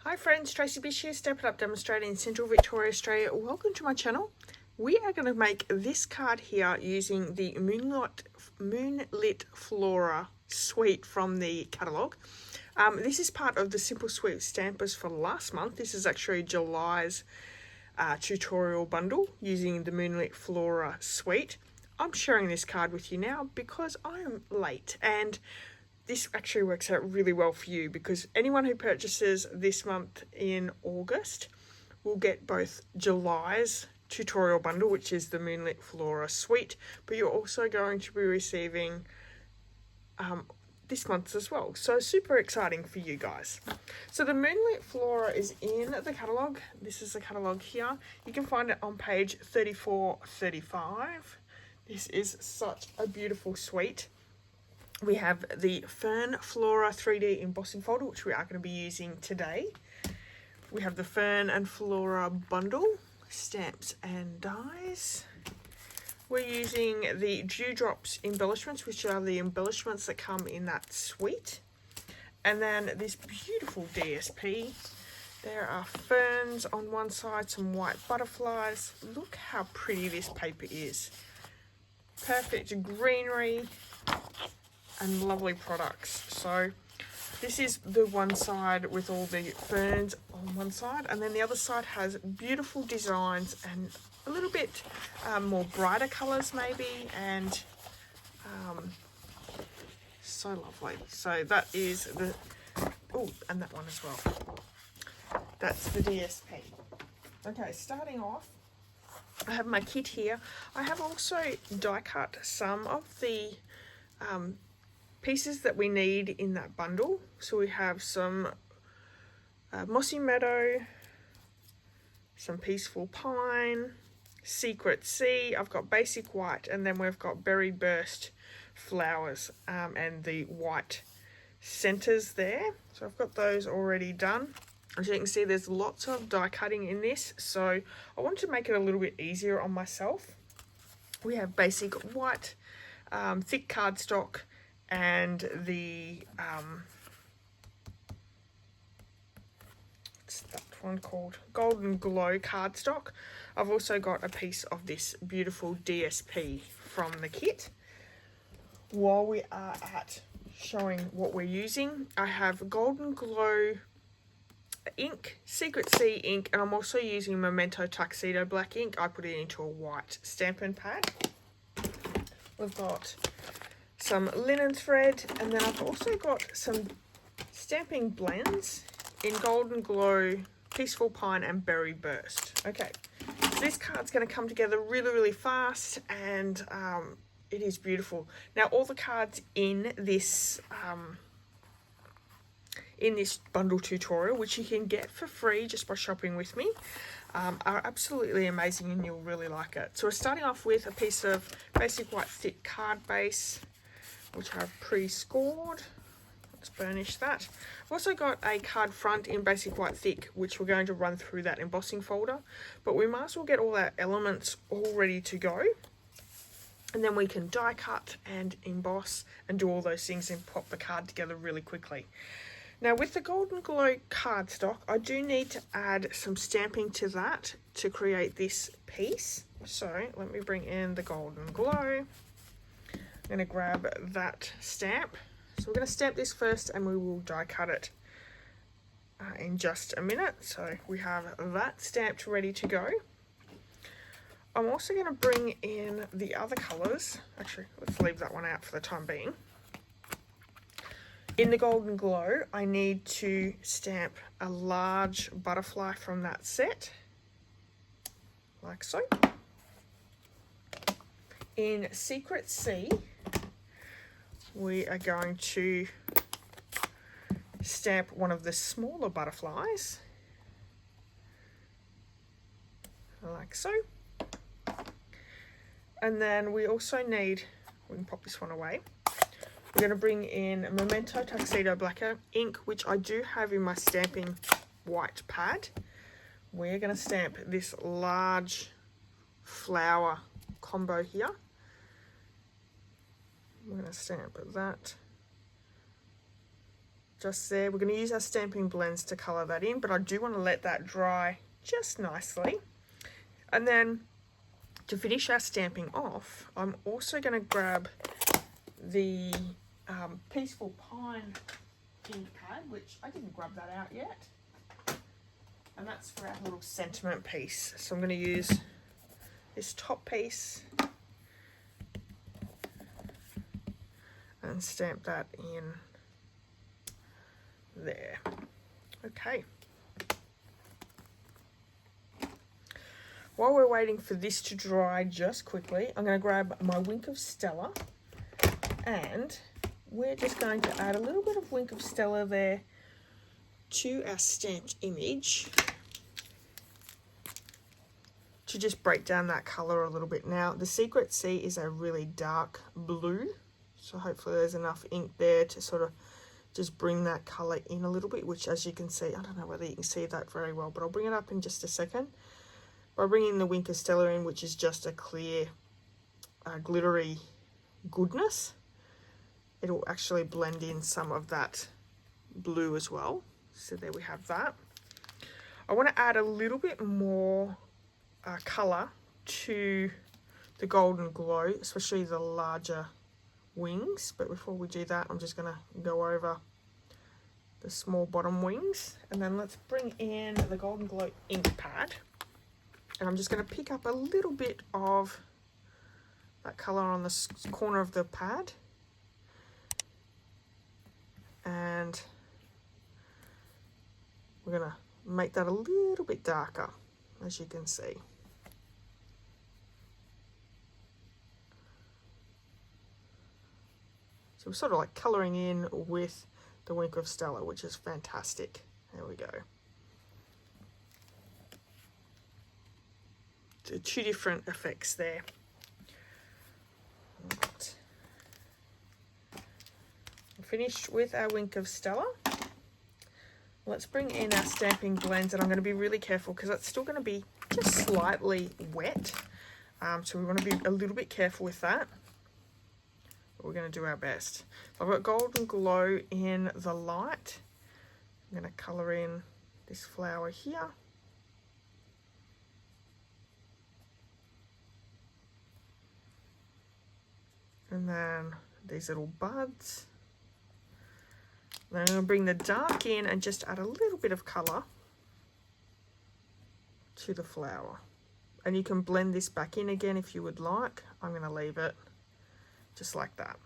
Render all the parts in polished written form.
Hi friends, Tracy.bish here, Step It Up demonstrator in Central Victoria, Australia. Welcome to my channel. We are going to make this card here using the Moonlit Flora Suite from the catalogue. This is part of the Simple Sweet Stampers for last month. This is actually July's tutorial bundle using the Moonlit Flora Suite. I'm sharing this card with you now because I am late, and this actually works out really well for you because anyone who purchases this month in August will get both July's tutorial bundle, which is the Moonlit Flora Suite, but you're also going to be receiving this month's as well. So super exciting for you guys. So the Moonlit Flora is in the catalogue. This is the catalogue here. You can find it on page 34-35. This is such a beautiful suite. We have the Fern Flora 3D embossing folder, which we are going to be using today. We have the Fern and Flora bundle, stamps and dies. We're using the Dewdrops embellishments, which are the embellishments that come in that suite. And then this beautiful DSP. There are ferns on one side, some white butterflies. Look how pretty this paper is. Perfect greenery and lovely products. So this is the one side with all the ferns on one side, and then the other side has beautiful designs and a little bit more brighter colors maybe, and so lovely. So that is the, oh, and that one as well. That's the DSP. Okay, starting off, I have my kit here. I have also die cut some of the pieces that we need in that bundle. So we have some Mossy Meadow, some Peaceful Pine, Secret Sea, I've got Basic White, and then we've got Berry Burst flowers and the white centers there. So I've got those already done. As you can see, there's lots of die cutting in this, so I wanted to make it a little bit easier on myself. We have Basic White, thick cardstock, and the what's that one called, Golden Glow cardstock. I've also got a piece of this beautiful DSP from the kit. While we are at showing what we're using, I have Golden Glow ink, Secret Sea ink, and I'm also using Memento Tuxedo black ink. I put it into a white Stampin' pad. We've got some linen thread, and then I've also got some stamping blends in Golden Glow, Peaceful Pine, and Berry Burst. Okay, so this card's going to come together really fast, and it is beautiful. Now all the cards in this bundle tutorial, which you can get for free just by shopping with me, are absolutely amazing, and you'll really like it. So we're starting off with a piece of Basic White thick card base, which I've pre-scored. Let's burnish that. I've also got a card front in Basic White thick, which we're going to run through that embossing folder, but we might as well get all our elements all ready to go, and then we can die cut and emboss and do all those things and pop the card together really quickly. Now with the Golden Glow cardstock, I do need to add some stamping to that to create this piece. So let me bring in the Golden Glow. I'm going to grab that stamp. So we're going to stamp this first, and we will die cut it in just a minute. So we have that stamped ready to go. I'm also going to bring in the other colours. Actually, let's leave that one out for the time being. In the Golden Glow, I need to stamp a large butterfly from that set, like so. In Secret Sea, we are going to stamp one of the smaller butterflies, like so. And then we also need, we can pop this one away, we're going to bring in Memento Tuxedo black ink, which I do have in my stamping white pad. We're going to stamp this large flower combo here. I'm going to stamp that just there. We're going to use our stamping blends to colour that in, but I do want to let that dry just nicely. And then to finish our stamping off, I'm also going to grab the Peaceful Pine ink pad, which I didn't grab that out yet. And that's for our little sentiment piece. So I'm going to use this top piece and stamp that in there. Okay. While we're waiting for this to dry just quickly, I'm going to grab my Wink of Stella, and we're just going to add a little bit of Wink of Stella there to our stamped image to just break down that colour a little bit. Now, the Secret Sea is a really dark blue, so hopefully there's enough ink there to sort of just bring that colour in a little bit, which, as you can see, I don't know whether you can see that very well, but I'll bring it up in just a second. By bringing the Wink of Stella in, which is just a clear, glittery goodness, it'll actually blend in some of that blue as well. So there we have that. I want to add a little bit more colour to the Golden Glow, especially the larger wings. But before we do that, I'm just going to go over the small bottom wings. And then let's bring in the Golden Glow ink pad. And I'm just going to pick up a little bit of that colour on the corner of the pad. And we're going to make that a little bit darker, as you can see. So we're sort of like colouring in with the Wink of Stella, which is fantastic. There we go. So two different effects there. Right. Finished with our Wink of Stella. Let's bring in our stamping blends, and I'm going to be really careful because it's still going to be just slightly wet. So we want to be a little bit careful with that. But we're going to do our best. So I've got Golden Glow in the light. I'm going to colour in this flower here. And then these little buds. Then I'm going to bring the dark in and just add a little bit of colour to the flower. And you can blend this back in again if you would like. I'm going to leave it just like that.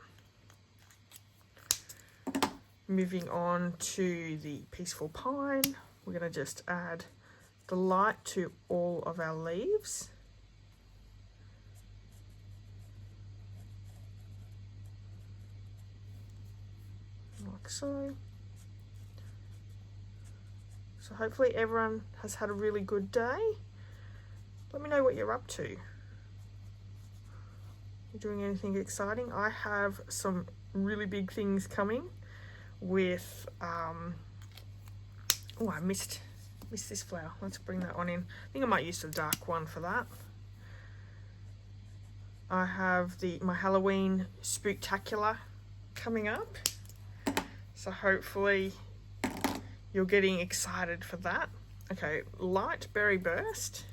Moving on to the Peaceful Pine, we're going to just add the light to all of our leaves. Like so. So hopefully everyone has had a really good day. Let me know what you're up to. You doing anything exciting? I have some really big things coming with oh, I missed this flower. Let's bring that one in. I think I might use the dark one for that. I have my Halloween Spooktacular coming up, so hopefully you're getting excited for that. Okay, Light Berry Burst.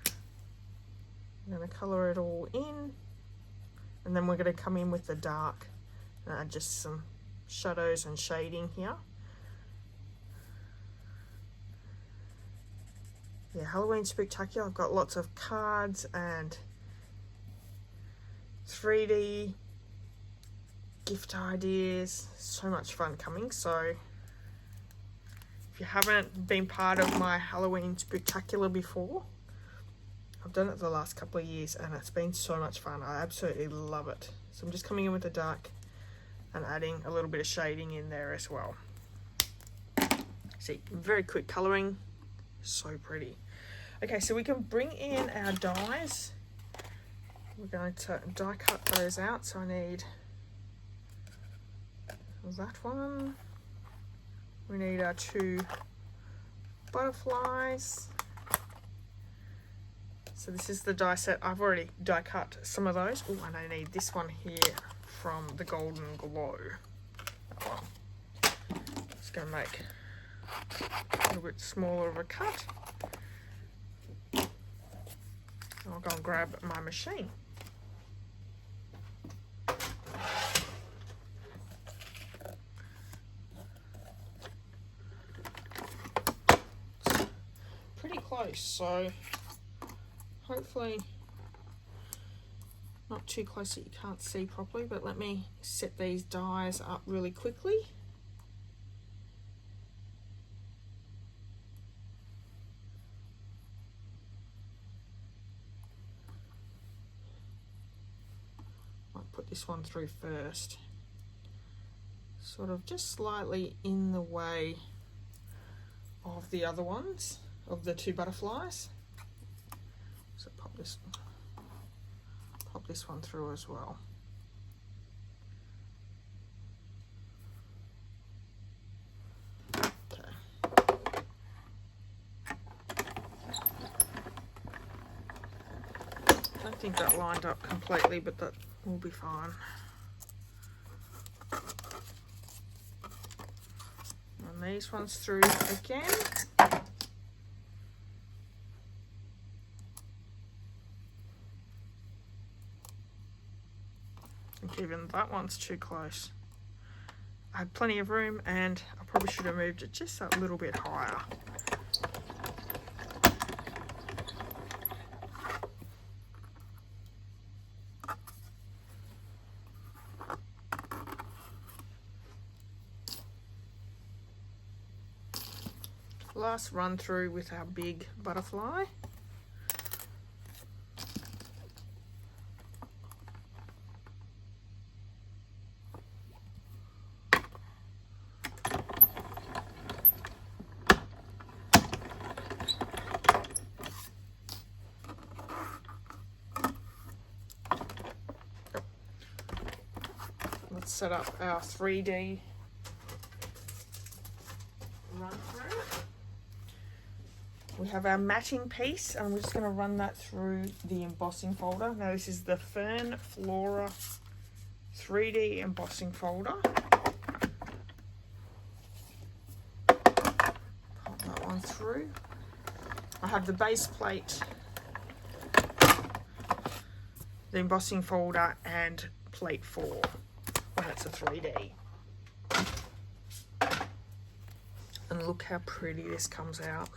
I'm going to colour it all in, and then we're going to come in with the dark and add just some shadows and shading here. Yeah, Halloween Spooktacular. I've got lots of cards and 3D gift ideas. So much fun coming. So if you haven't been part of my Halloween Spooktacular before, I've done it the last couple of years and it's been so much fun. I absolutely love it. So I'm just coming in with the dark and adding a little bit of shading in there as well. See, very quick colouring, so pretty. Okay, so we can bring in our dies. We're going to die cut those out, so I need that one. We need our two butterflies. So this is the die set. I've already die cut some of those. Oh, and I need this one here from the Golden Glow. That one. going to make a little bit smaller of a cut. I'll go and grab my machine. It's pretty close, so hopefully not too close that you can't see properly, but let me set these dies up really quickly. Might put this one through first, sort of just slightly in the way of the other ones, of the two butterflies. So pop this one through as well. Okay. Don't think that lined up completely, but that will be fine. And these ones through again. Even that one's too close. I had plenty of room and I probably should have moved it just a little bit higher. Last run through with our big butterfly. Let's set up our 3D run through. We have our matting piece, and we're just going to run that through the embossing folder. Now this is the Fern Flora 3D embossing folder. Pop that one through. I have the base plate, the embossing folder, and plate 4 when it's a 3D. And look how pretty this comes out.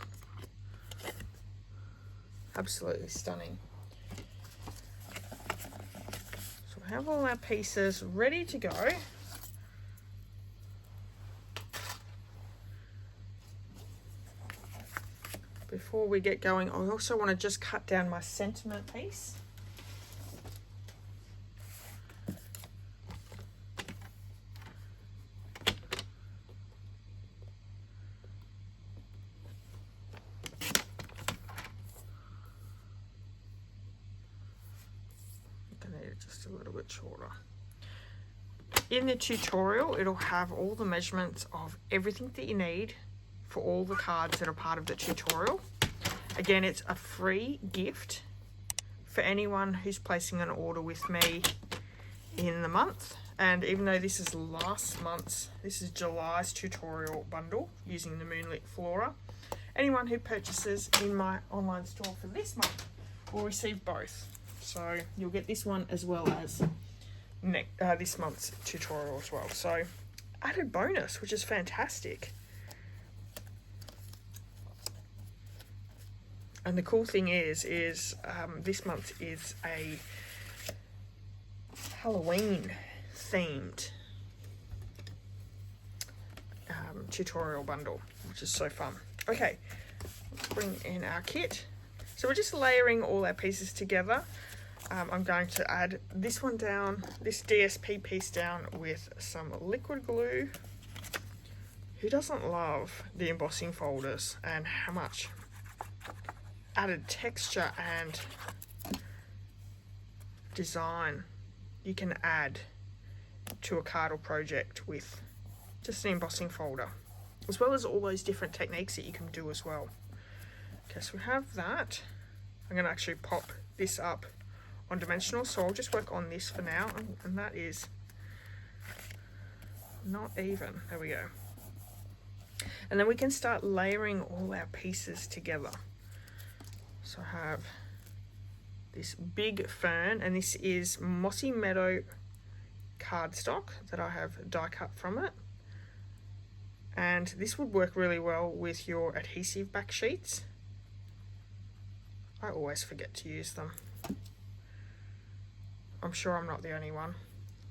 Absolutely stunning. So we have all our pieces ready to go. Before we get going, I also want to just cut down my sentiment piece. Just a little bit shorter. In the tutorial, it'll have all the measurements of everything that you need for all the cards that are part of the tutorial. Again, it's a free gift for anyone who's placing an order with me in the month. And even though this is last month's, this is July's tutorial bundle using the Moonlit Flora, anyone who purchases in my online store for this month will receive both. So you'll get this one as well as this month's tutorial as well. So added bonus, which is fantastic. And the cool thing is this month is a Halloween themed tutorial bundle, which is so fun. Okay, let's bring in our kit. So we're just layering all our pieces together. I'm going to add this one down, this DSP piece down with some liquid glue. Who doesn't love the embossing folders and how much added texture and design you can add to a card or project with just an embossing folder, as well as all those different techniques that you can do as well. Okay, so we have that. I'm going to actually pop this up on dimensional, so I'll just work on this for now, and that is not even. There we go. And then we can start layering all our pieces together. So I have this big fern, and this is Mossy Meadow cardstock that I have die cut from it. And this would work really well with your adhesive back sheets. I always forget to use them. I'm sure I'm not the only one.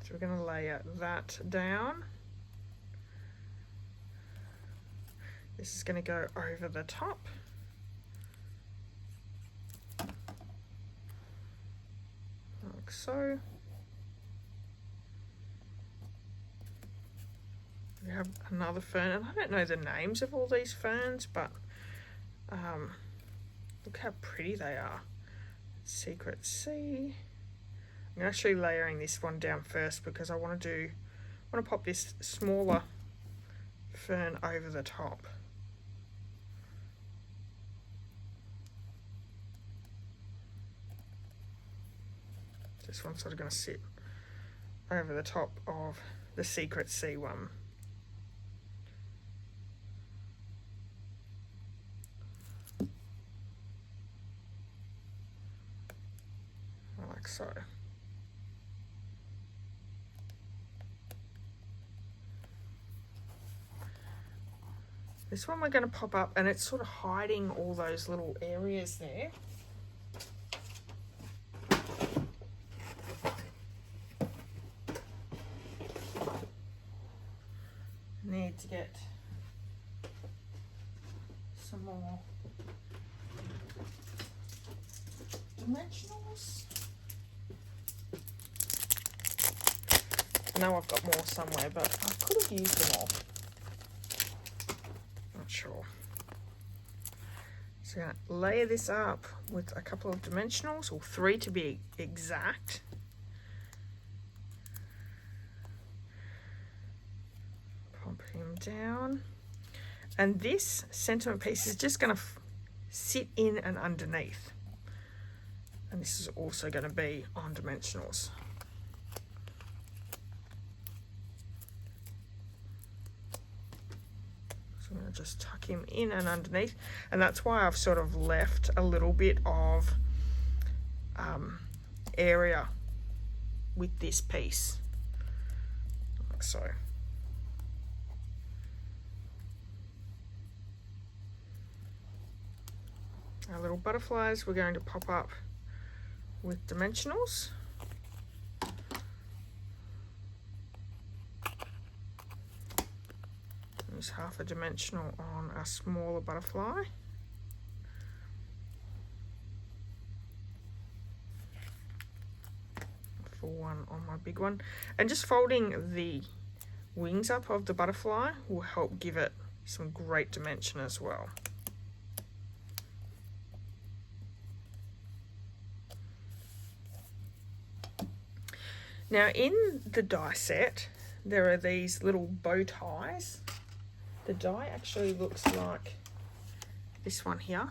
So we're going to layer that down. This is going to go over the top. Like so. We have another fern, and I don't know the names of all these ferns, but look how pretty they are. Secret Sea. I'm actually layering this one down first because I want to pop this smaller fern over the top. This one's sort of going to sit over the top of the Secret Sea one. Like so. This one we're going to pop up, and it's sort of hiding all those little areas there. Need to get some more dimensionals. I know I've got more somewhere, but I could have used them all. Not sure. So I'm going to layer this up with a couple of dimensionals, or 3 to be exact. Pop him down. And this sentiment piece is just going to sit in and underneath. And this is also going to be on dimensionals. So I'm going to just tuck him in and underneath. And that's why I've sort of left a little bit of area with this piece, like so. Our little butterflies we're going to pop up with dimensionals. Use half a dimensional on a smaller butterfly. Full one on my big one. And just folding the wings up of the butterfly will help give it some great dimension as well. Now in the die set, there are these little bow ties. The die actually looks like this one here.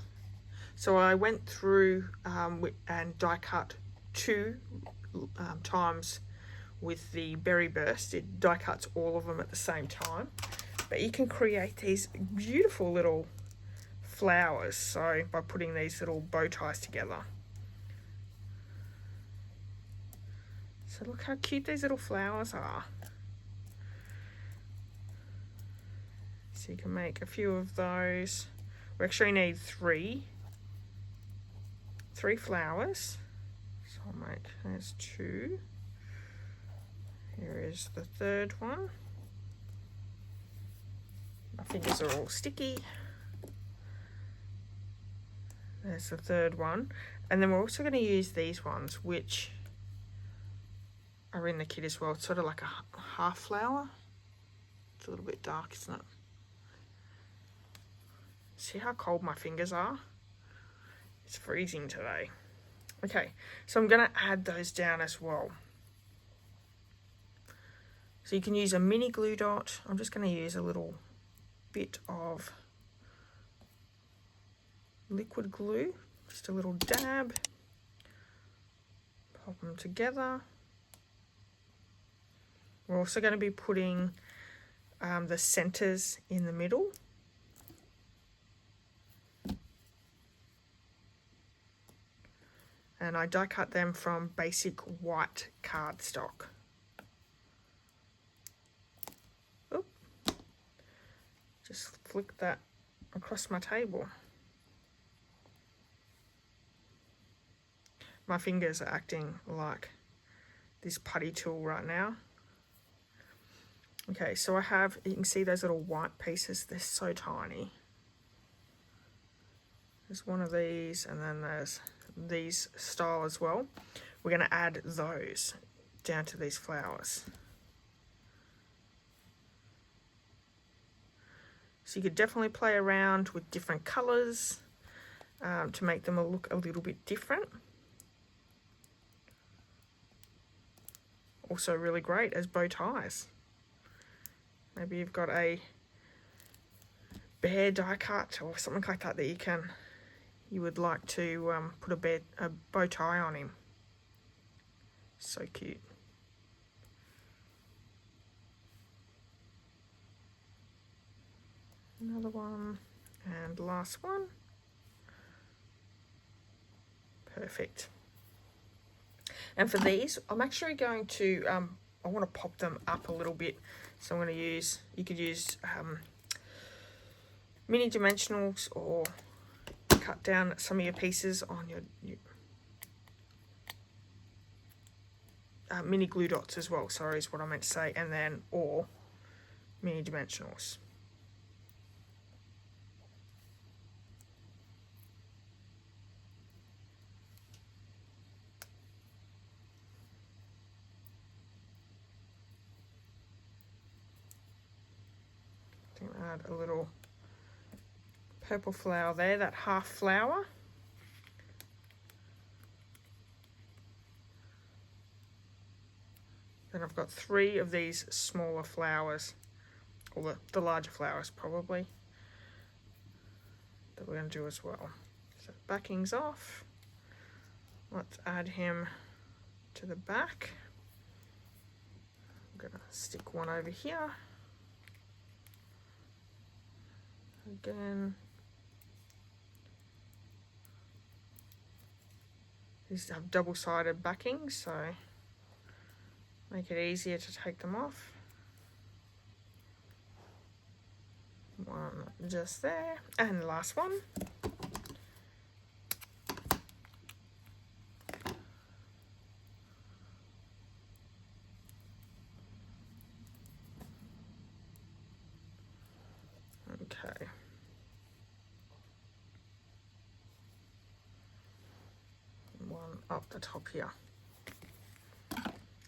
So I went through and die cut 2 times with the Berry Burst. It die cuts all of them at the same time. But you can create these beautiful little flowers, so by putting these little bow ties together. So look how cute these little flowers are. So you can make a few of those. We actually need 3 flowers. So I'll make, there's 2. Here is the 3rd one. My fingers are all sticky. There's the 3rd one. And then we're also going to use these ones, which are in the kit as well. It's sort of like a half flower. It's a little bit dark, isn't it? See how cold my fingers are? It's freezing today. Okay, so I'm going to add those down as well. So you can use a mini glue dot. I'm just going to use a little bit of liquid glue, just a little dab. Pop them together. We're also going to be putting the centers in the middle. And I die cut them from basic white cardstock. Oop. Just flick that across my table. My fingers are acting like this putty tool right now. Okay, so I have, you can see those little white pieces, they're so tiny. There's one of these, and then there's these style as well. We're going to add those down to these flowers. So you could definitely play around with different colours to make them look a little bit different. Also really great as bow ties. Maybe you've got a bear die cut or something like that that you would like to put a bow tie on him. So cute. Another one, and last one. Perfect. And for these, I'm actually going to, I want to pop them up a little bit. So I'm going to use, you could use mini dimensionals, or cut down some of your pieces on your mini glue dots as well, sorry, is what I meant to say, and then, or mini dimensionals. Add a little purple flower there, that half flower. Then I've got 3 of these smaller flowers, or the larger flowers probably, that we're going to do as well. So backing's off. Let's add him to the back. I'm going to stick one over here. Again, these have double-sided backing, so make it easier to take them off. One just there, and the last one. Okay. One up the top here. So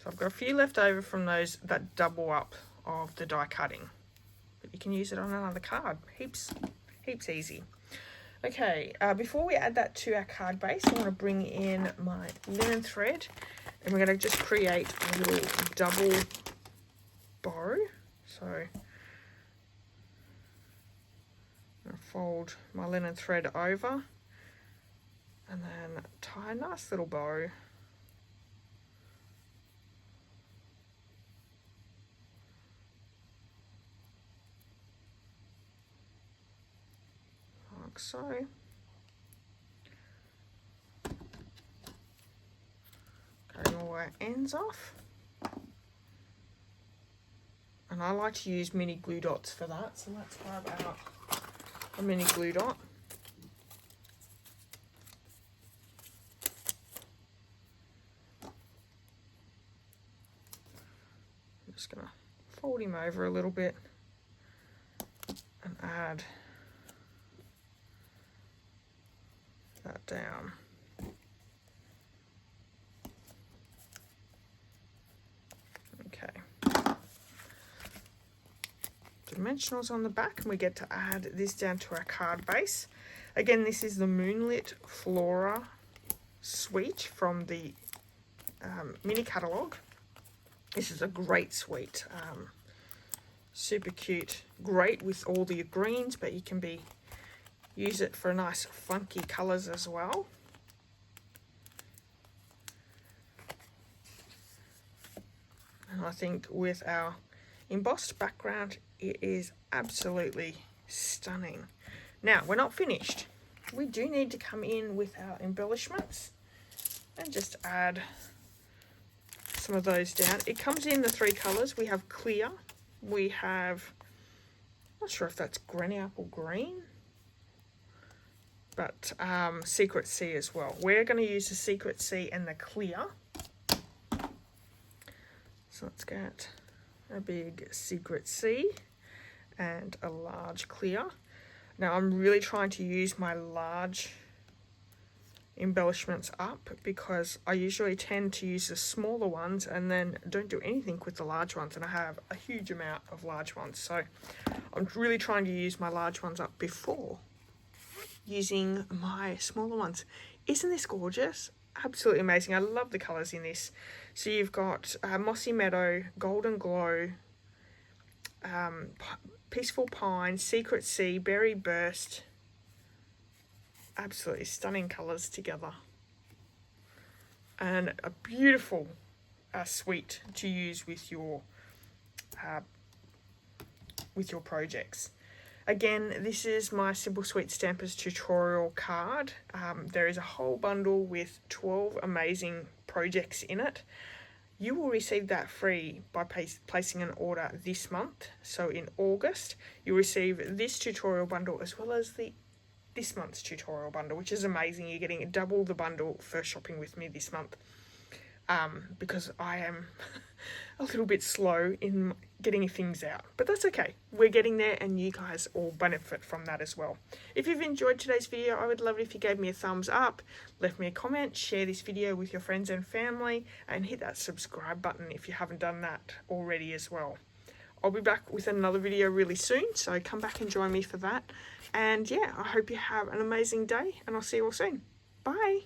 I've got a few left over from those that double up of the die cutting, but you can use it on another card. Heaps easy. Okay, before we add that to our card base, I want to bring in my linen thread, and we're going to just create a little double bow. So I'm going to fold my linen thread over and then tie a nice little bow. Like so. Cutting all our ends off. And I like to use mini glue dots for that, so let's grab out a mini glue dot. I'm just going to fold him over a little bit and add that down. Okay. Dimensionals on the back, and we get to add this down to our card base. Again, this is the Moonlit Flora Suite from the mini catalogue. This is a great suite, super cute, great with all the greens, but you can use it for nice funky colours as well. And I think with our embossed background, it is absolutely stunning. Now, we're not finished. We do need to come in with our embellishments. and just add some of those down. It comes in the 3 colours. We have clear, we have, not sure if that's granny apple green, but Secret Sea as well. We're going to use the Secret Sea and the clear. So let's get a big Secret Sea and a large clear. Now I'm really trying to use my large embellishments up because I usually tend to use the smaller ones and then don't do anything with the large ones, and I have a huge amount of large ones. So I'm really trying to use my large ones up before using my smaller ones. Isn't this gorgeous? Absolutely amazing. I love the colours in this. So you've got Mossy Meadow, Golden Glow, Peaceful Pine, Secret Sea, Berry Burst. Absolutely stunning colours together. And a beautiful suite to use with your projects. Again, this is my Simple Sweet Stampers tutorial card. There is a whole bundle with 12 amazing projects in it. You will receive that free by placing an order this month. So in August, you'll receive this tutorial bundle as well as this month's tutorial bundle, which is amazing. You're getting double the bundle for shopping with me this month. Because I am a little bit slow in getting things out, but that's okay. We're getting there, and you guys all benefit from that as well. If you've enjoyed today's video, I would love it if you gave me a thumbs up, left me a comment, share this video with your friends and family, and hit that subscribe button if you haven't done that already as well. I'll be back with another video really soon, so come back and join me for that. And yeah, I hope you have an amazing day, and I'll see you all soon. Bye.